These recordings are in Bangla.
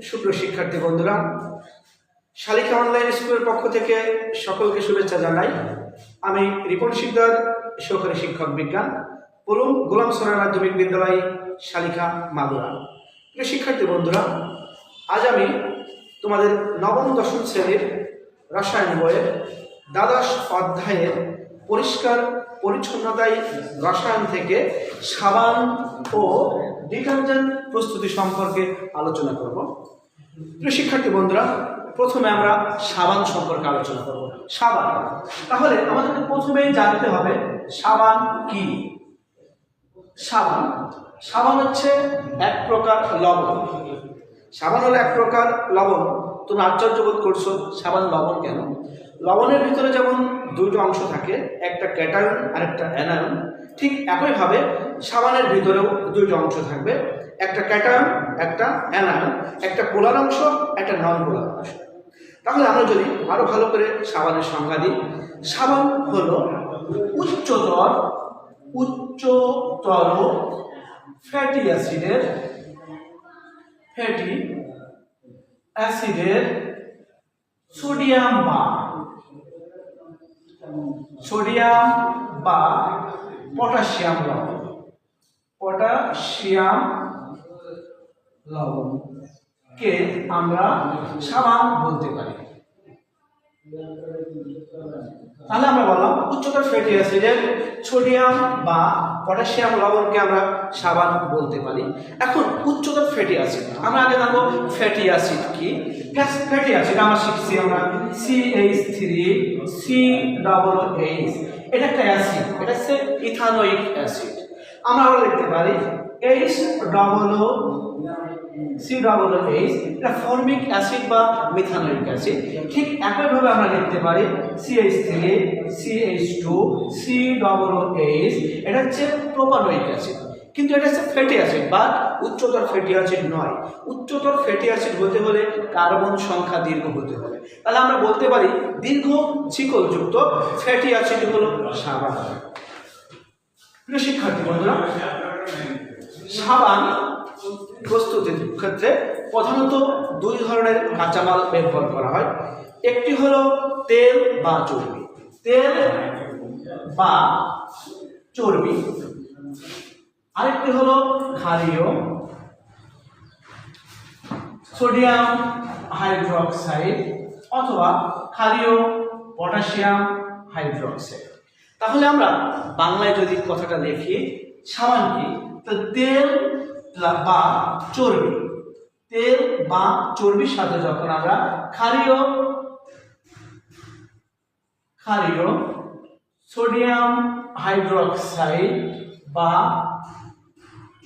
সুপ্রিয় শিক্ষার্থী বন্ধুরা, শালিকা অনলাইন স্কুলের পক্ষ থেকে সকলকে শুভেচ্ছা জানাই। আমি রিপন শিকদার, সহকারী শিক্ষক বিজ্ঞান, গোলাম সোনা মাধ্যমিক বিদ্যালয়, শালিকা, মাগুরা। প্রিয় শিক্ষার্থী বন্ধুরা, আজ আমি তোমাদের নবম দশম শ্রেণীর রসায়ন বইয়ের দ্বাদশ অধ্যায়ের পরিষ্কার পরিচ্ছন্নতায় রসায়ন থেকে সাবান ও ডিটারজেন্ট প্রস্তুতি সম্পর্কে আলোচনা করব। প্রিয় শিক্ষার্থী বন্ধুরা, প্রথমে আমরা সাবান সম্পর্কে আলোচনা করব। সাবান, তাহলে আমাদেরকে প্রথমেই জানতে হবে সাবান কি। সাবান হচ্ছে এক প্রকার লবণ। সাবান হলো এক প্রকার লবণ। তুমি আশ্চর্য বোধ করছো সাবান লবণ কেন? লবণের ভিতরে যেমন দুইটা অংশ থাকে, একটা ক্যাটায়ন আর একটা অ্যানায়ন, ঠিক একইভাবে সাবানের ভিতরেও দুইটা অংশ থাকবে, একটা ক্যাটায়ন একটা অ্যানায়ন, একটা পোলার অংশ একটা নন পোলার অংশ। তাহলে আমরা যদি আরো ভালো করে সাবানের সংজ্ঞা দিই, সাবান হলো উচ্চতর ফ্যাটি অ্যাসিডের সোডিয়াম বা পটাশিয়াম লবণকে আমরা সাবান বলতে পারি। তাহলে আমরা বললাম উচ্চতর ফ্যাটি অ্যাসিডের সোডিয়াম বা পটাশিয়াম লবণকে আমরা সাবান বলতে পারি। এখন উচ্চতর ফ্যাটি অ্যাসিড, আমরা আগে জানবো ফ্যাটি অ্যাসিড কি। ফ্যাটি অ্যাসিড আমরা শিখছি আমরা CH3COOH, এটা একটা অ্যাসিড, এটা হচ্ছে ইথানোয়িক অ্যাসিড। আমরা আরো লিখতে পারি COOH, এটা ফর্মিক অ্যাসিড বা মিথানোয়িক অ্যাসিড। ঠিক একইভাবে আমরা লিখতে পারি CH3CH2COOH, এটা হচ্ছে প্রোপানোয়িক অ্যাসিড। কিন্তু এটা হচ্ছে ফ্যাটি অ্যাসিড বা উচ্চতর ফ্যাটি অ্যাসিড নয়। উচ্চতর ফ্যাটি অ্যাসিড হতে হলে কার্বন সংখ্যা দীর্ঘ হতে হবে। তাহলে আমরা বলতে পারি দীর্ঘ শিকলযুক্ত ফ্যাটি অ্যাসিড হলো সাবান। প্রিয় শিক্ষার্থী বন্ধুরা, সাবান প্রস্তুতির ক্ষেত্রে প্রধানত দুই ধরনের কাঁচামাল ব্যবহার করা হয়। একটি হলো তেল বা চর্বি, আরেকটি হলো ক্ষারীয় সোডিয়াম হাইড্রোক্সাইড অথবা ক্ষারীয় পটাশিয়াম হাইড্রোক্সাইড। তাহলে আমরা বাংলায় যদি কথাটা লিখি, সাবান কি? তো তেল বা চর্বির সাথে যখন আমরা ক্ষারীয় সোডিয়াম হাইড্রোক্সাইড বা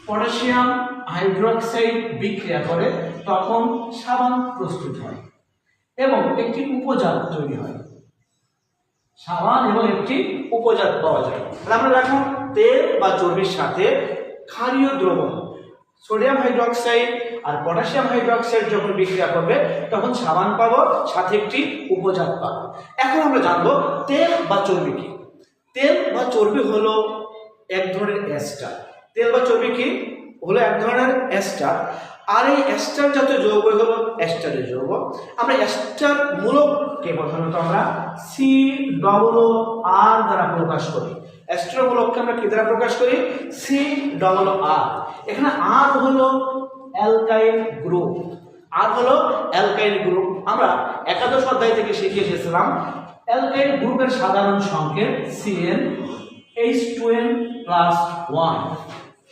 পটাশিয়াম হাইড্রোক্সাইড বিক্রিয়া করে, তখন সাবান প্রস্তুত হয় এবং একটি উপজাত তৈরি হয়। সাবান এবং একটি উপজাত পাওয়া যায়। তাহলে আমরা দেখো তেল বা চর্বির সাথে ক্ষারীয় দ্রবণ সোডিয়াম হাইড্রোক্সাইড আর পটাশিয়াম হাইড্রোক্সাইড যখন বিক্রিয়া করবে, তখন সাবান পাবো, সাথে একটি উপজাত পাবো। এখন আমরা জানবো তেল বা চর্বি কি। তেল বা চর্বি হলো এক ধরনের এস্টার। তেল বা চর্বি কি হলো? এক ধরনের এস্টার। আর এই এস্টার জাতীয় যৌগ হলো এস্টারের যৌগ। আমরা এস্টার মূলককে প্রধানত আমরা COOR দ্বারা প্রকাশ করি। এস্টার মূলককে আমরা কি দ্বারা প্রকাশ করি? COOR। এখানে আর হলো অ্যালকাইল গ্রুপ। আমরা একাদশ অধ্যায় থেকে শিখে এসেছিলাম অ্যালকাইল গ্রুপের সাধারণ সংকেত CnH2n+1।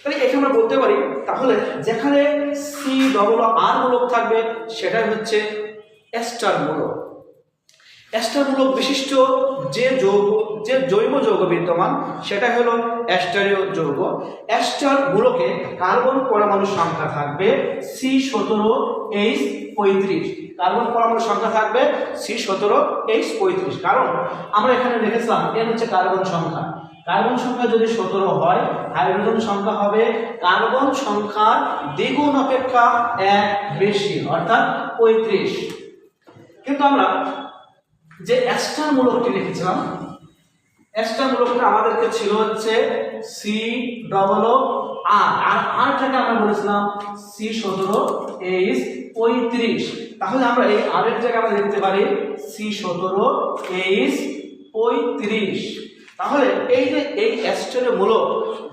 তাহলে এখানে আমরা বলতে পারি, তাহলে যেখানে COOR মূলক থাকবে সেটাই হচ্ছে এস্টার মূলক। এস্টার মূলক বিশিষ্ট যে জৈব যৌগ বিদ্যমান সেটা হলো এস্টারীয় যৌগ। এস্টার মূলকে কার্বন পরমাণুর সংখ্যা থাকবে C17H35। কার্বন পরমাণুর সংখ্যা থাকবে C17H35। কারণ আমরা এখানে লিখেছিলাম n হচ্ছে কার্বন সংখ্যা। কার্বন সংখ্যা যদি 17 হয়, হাইড্রোজেন সংখ্যা হবে কার্বন সংখ্যার দ্বিগুণ অপেক্ষা 1 বেশি, অর্থাৎ 35। কিন্তু আমরা যে এস্টার মূলকটি লিখেছিলাম, এস্টার মূলকটা আমাদেরকে ছিল হচ্ছে COOR, আর আরটাকে আমরা বলেছিলাম C17H 35। তাহলে আমরা এই আর এর জায়গায় আমরা লিখতে পারি C17H 35। তাহলে এই যে এই অ্যাসিডের মূলক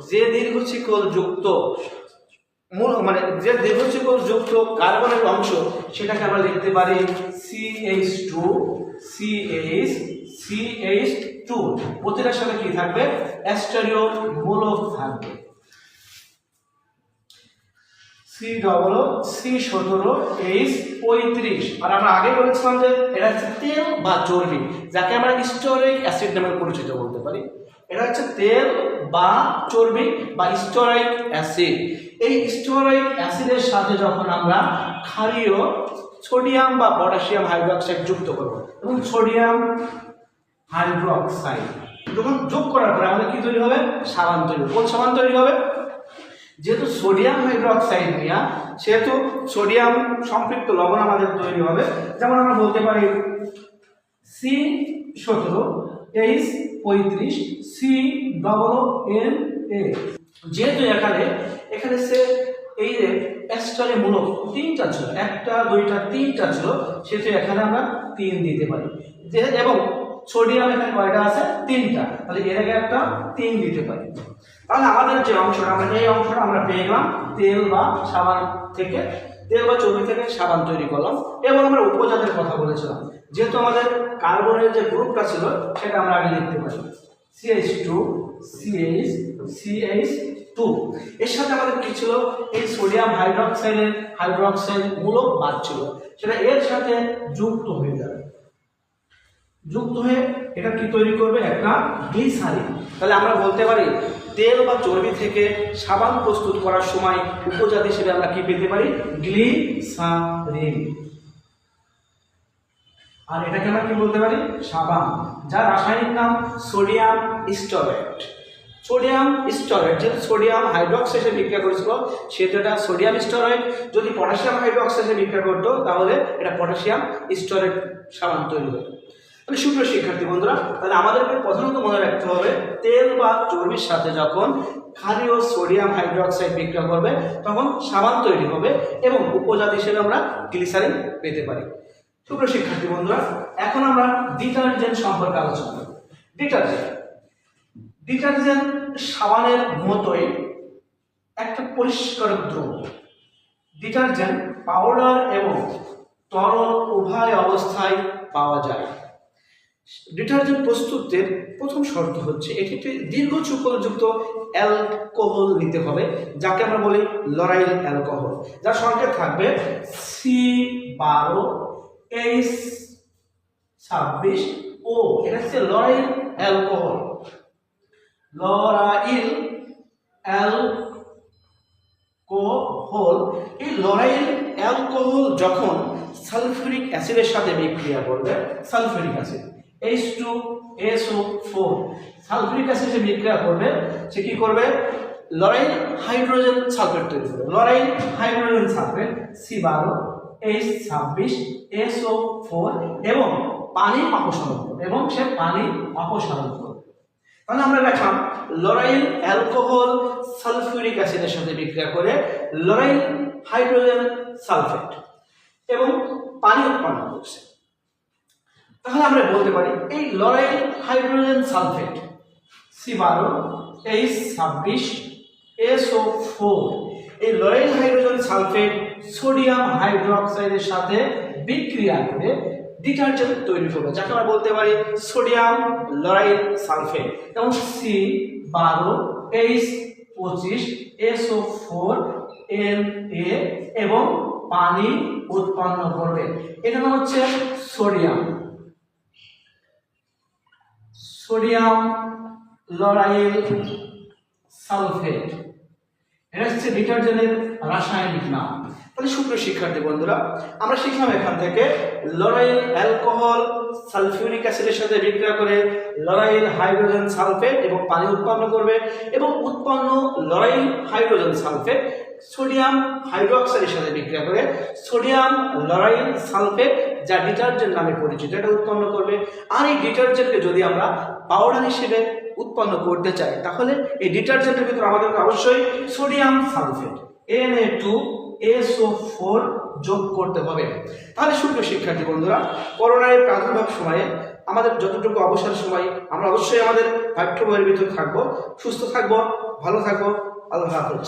যে দীর্ঘশিকল যুক্ত মানে যে দীর্ঘশিকল যুক্ত কার্বনের অংশ সেটাকে আমরা লিখতে পারি CH2 CH2। প্রতিটার সাথে কি থাকবে? অ্যাস্টেরীয় মূলক থাকবে। C17H35। আর আমরা আগে বলেছিলাম যে এটা হচ্ছে তেল বা চর্বি, যাকে আমরা স্টোরিক অ্যাসিড নামে পরিচিত বলতে পারি। এটা হচ্ছে তেল বা চর্বি বা স্টোরিক অ্যাসিড। এই স্টোরিক অ্যাসিডের সাথে যখন আমরা ক্ষারীয় সোডিয়াম বা পটাশিয়াম হাইড্রোক্সাইড যুক্ত করব, এবং সোডিয়াম হাইড্রোক্সাইড যখন যোগ করার পরে আমাদের কি তৈরি হবে? সাবান তৈরি হবে। কোন সাবান তৈরি হবে? যেহেতু সোডিয়াম হাইড্রোক্সাইড নেওয়া, সেহেতু সোডিয়াম সম্পৃক্ত লবণ আমাদের তৈরি হবে। যেমন আমরা বলতে পারি C17H35 COONA। যেহেতু এখানে সে এই যে অ্যাস্টারের মূলক তিনটা ছিল, একটা দুইটা তিনটা ছিল, সেহেতু এখানে আমরা 3 দিতে পারি। এবং সোডিয়াম এখানে কয়টা আছে? 3টা। তাহলে এর আগে একটা 3 দিতে পারি। তাহলে আমাদের যে অংশটা এই অংশটা আমরা পেয়ে গেলাম তেল বা সাবান থেকে, তেল বা চর্বি থেকে সাবান তৈরি করলাম। এবং আমরা উপজাতের কথা বলেছিলাম, যেহেতু আমাদের কার্বনের যে গ্রুপটা ছিল সেটা আমরা আগে লিখতে পারি CH2 CH2। এর সাথে আমাদের কি ছিল? এই সোডিয়াম হাইড্রোক্সাইড মূলক বাদ ছিল, সেটা এর সাথে যুক্ত হয়ে যাবে। যুক্ত হয়ে এটা কি তৈরি করবে? একটা গ্লিসারিন। তাহলে আমরা বলতে পারি তেল বা চর্বি থেকে সাবান প্রস্তুত করার সময় উপজাত হিসেবে আমরা কি পেতে পারি? গ্লিসারিন। আর এটাকে আমরা কি বলতে পারি? সাবান, যার রাসায়নিক নাম সোডিয়াম স্টোরেট। সোডিয়াম স্টোরেট, যেহেতু সোডিয়াম হাইড্রোক্সাইডে বিক্রিয়া করেছিল সেহেতু এটা সোডিয়াম স্টোরেট। যদি পটাশিয়াম হাইড্রোক্সাইডে বিক্রিয়া করতো তাহলে এটা পটাশিয়াম স্টোরেট সাবান তৈরি হতো। তাহলে সুপ্রিয় শিক্ষার্থী বন্ধুরা, তাহলে আমাদেরকে প্রধানত মনে রাখতে হবে তেল বা চর্বির সাথে যখন ক্ষারীয় সোডিয়াম হাইড্রোক্সাইড বিক্রিয়া করবে তখন সাবান তৈরি হবে, এবং উপজাত হিসেবে আমরা গ্লিসারিন পেতে পারি। সুপ্রিয় শিক্ষার্থী বন্ধুরা, এখন আমরা ডিটারজেন্ট সম্পর্কে আলোচনা করব। ডিটারজেন্ট সাবানের মতোই একটা পরিষ্কার দ্রব্য। ডিটারজেন্ট পাউডার এবং তরল উভয় অবস্থায় পাওয়া যায়। ডিটারজেন্ট প্রস্তুতের প্রথম শর্ত হচ্ছে এটি একটি দীর্ঘশিকলযুক্ত অ্যালকোহল নিতে হবে, যাকে আমরা বলি লরাইল অ্যালকোহল, যার সংকেত থাকবে C12H26O। এটা হচ্ছে লরাইল অ্যালকোহল। Lauryl alcohol. এই লরাইল অ্যালকোহল যখন সালফিউরিক অ্যাসিডের সাথে বিক্রিয়া করবে, সালফিউরিক অ্যাসিড H2SO4 সালফিউরিক অ্যাসিডে বিক্রিয়া করবে, সে কি করবে? লরাইল হাইড্রোজেন সালফেট তৈরি করবে। লরাইল হাইড্রোজেন সালফেট C12H26SO4 এবং পানি অপসারণ করবে, এবং সে পানি অপসারণ করবে। তাহলে আমরা দেখলাম লরাইল অ্যালকোহল সালফিউরিক অ্যাসিডের সাথে বিক্রিয়া করে লরাইল হাইড্রোজেন সালফেট এবং পানি উৎপন্ন করছে। তাহলে আমরা বলতে পারি এই লরাইল হাইড্রোজেন সালফেট C12H26SO4 এই লরাইল হাইড্রোজেন সালফেট সোডিয়াম হাইড্রোক্সাইডের সাথে বিক্রিয়া করে ডিটারজেন্ট তৈরি করবে, যাকে আমরা বলতে পারি সোডিয়াম লরাইল সালফেট। এবং C12H25SO4Na এবং পানি উৎপন্ন করবে। এটা নাম হচ্ছে সোডিয়াম লরাইল সালফেট। এটা হচ্ছে ডিটারজেন্টের রাসায়নিক নাম। তাহলে সুপ্রিয় শিক্ষার্থী বন্ধুরা, আমরা শিখলাম এখান থেকে লরাইল অ্যালকোহল সালফিউরিক অ্যাসিডের সাথে বিক্রিয়া করে লরাইল হাইড্রোজেন সালফেট এবং পানি উৎপন্ন করবে, এবং উৎপন্ন লরাইল হাইড্রোজেন সালফেট সোডিয়াম হাইড্রোক্সাইডের সাথে বিক্রিয়া করে সোডিয়াম লরাইল সালফেট, যা ডিটারজেন্ট নামে পরিচিত, এটা উৎপন্ন করবে। আর এই ডিটারজেন্টকে যদি আমরা পাউডার হিসেবে উৎপন্ন করতে চাই তাহলে এই ডিটারজেন্টের ভিতরে আমাদের অবশ্যই সোডিয়াম সালফেট Na2 SO4 যোগ করতে হবে। তাহলে সুপ্রিয় শিক্ষার্থী বন্ধুরা, করোনার প্রাদুর্ভাব সময়ে আমাদের যতটুকু অবসর সময় আমরা অবশ্যই আমাদের পাঠ্য বইয়ের ভিতরে থাকবো, সুস্থ থাকবো, ভালো থাকবো। আল্লাহ হাফেজ।